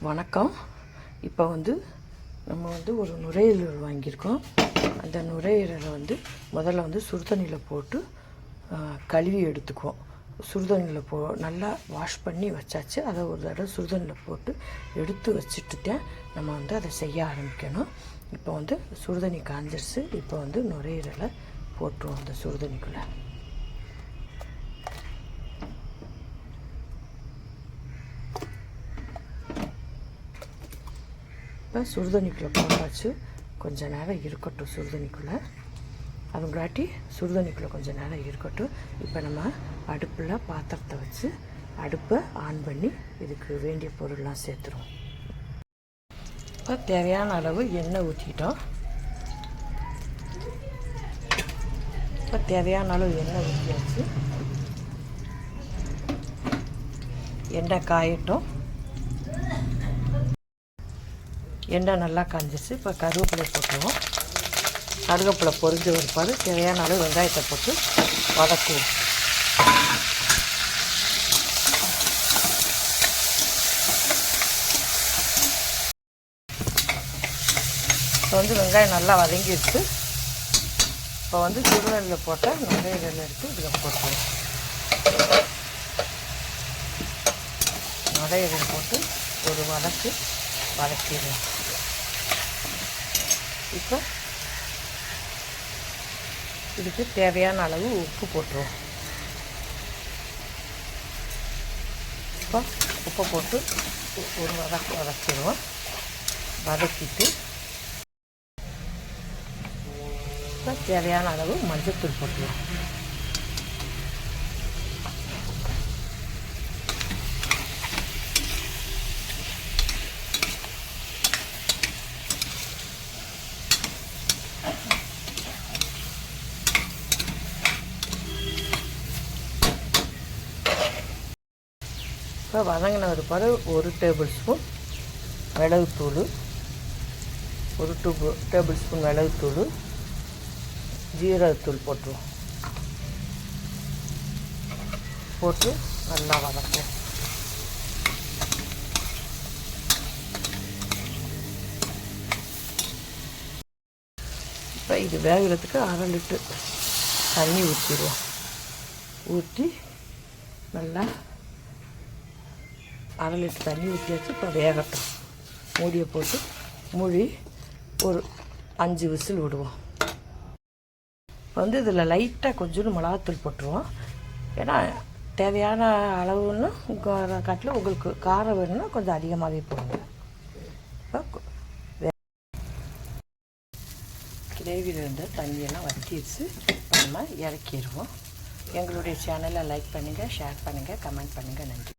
வணக்கம். இப்போ நம்ம ஒரு நுரையீரல் வாங்கியிருக்கோம். அந்த நுரையீரலை முதல்ல சுடுதண்ணியில் போட்டு கழுவி எடுத்துக்குவோம். சுடுதண்ணியில் நல்லா வாஷ் பண்ணி வச்சாச்சு. அதை ஒரு தடவை சுடுதண்ணியில் போட்டு எடுத்து வச்சுட்டுதான் நம்ம அதை செய்ய ஆரம்பிக்கணும். இப்போ சுடுதண்ணி காஞ்சிருச்சு. இப்போ நுரையீரலை போட்டுருவோம் அந்த சுடுதண்ணிக்குள்ளே. இப்போ சுடுதண்ணிக்குள்ளே போட்டாச்சு. கொஞ்சம் நேரம் இருக்கட்டும் சுடுதண்ணிக்குள்ளே. அதுங்காட்டி சுடுதண்ணிக்குள்ளே கொஞ்சம் நேரம் இருக்கட்டும். இப்போ நம்ம அடுப்பில் பாத்திரத்தை வச்சு அடுப்பை ஆன் பண்ணி இதுக்கு வேண்டிய பொருள்லாம் சேர்த்துருவோம். இப்போ தேவையான அளவு எண்ணெய் ஊற்றிட்டோம். இப்போ தேவையான அளவு எண்ணெய் ஊற்றியாச்சு. எண்ணெய் காயட்டும். எண்ணெய் நல்லா காஞ்சிச்சு. இப்போ கருவேப்பிலை போட்டுருவோம். கருவேப்பிலை பொரிஞ்ச ஒருபாடு தேவையான அளவு வெங்காயத்தை போட்டு வதக்குவோம். இப்போ வெங்காயம் நல்லா வதங்கிடுச்சு. இப்போ சுடுதண்ணியில் போட்ட நுரையீரல் எடுத்து இதில் போட்டுருவோம். நுரையீரல் போட்டு ஒரு வதக்கிடுவோம். இப்போ இதுக்கு தேவையான அளவு உப்பு போட்டுருவோம். இப்போ உப்பை போட்டு ஒரு வதக்கிடுவோம். வதக்கிட்டு இப்போ தேவையான அளவு மஞ்சள்தூள் போட்டுருவோம். இப்போ வதங்கின ஒருபாடு 1 டேபிள் ஸ்பூன் மிளகுத்தூள், 1 டேபிள் ஸ்பூன் மிளகுத்தூள், ஜீரகத்தூள் போட்டுருவோம். போட்டு நல்லா வதக்குவோம். இப்போ இது வேகிறதுக்கு 1/2 லிட்டர் தண்ணி ஊற்றிடுவோம். ஊற்றி நல்லா 1/2 லிட்டர் தண்ணி ஊற்றியாச்சு. இப்போ வேகட்டும். மூடியை போட்டு மூடி ஒரு 5 விசில் விடுவோம். இப்போ இதில் லைட்டாக கொஞ்சோண்டு மிளகாத்தூள் போட்டுருவோம். ஏன்னா தேவையான அளவுன்னு காட்டில் உங்களுக்கு காரம் வேணும்னா கொஞ்சம் அதிகமாகவே போடுங்க. இப்போ கிரேவியில் இருந்த தண்ணியெல்லாம் வற்றிடுச்சு. நம்ம இறக்கிடுவோம். எங்களுடைய சேனலை லைக் பண்ணுங்கள், ஷேர் பண்ணுங்கள், கமெண்ட் பண்ணுங்கள். நன்றி.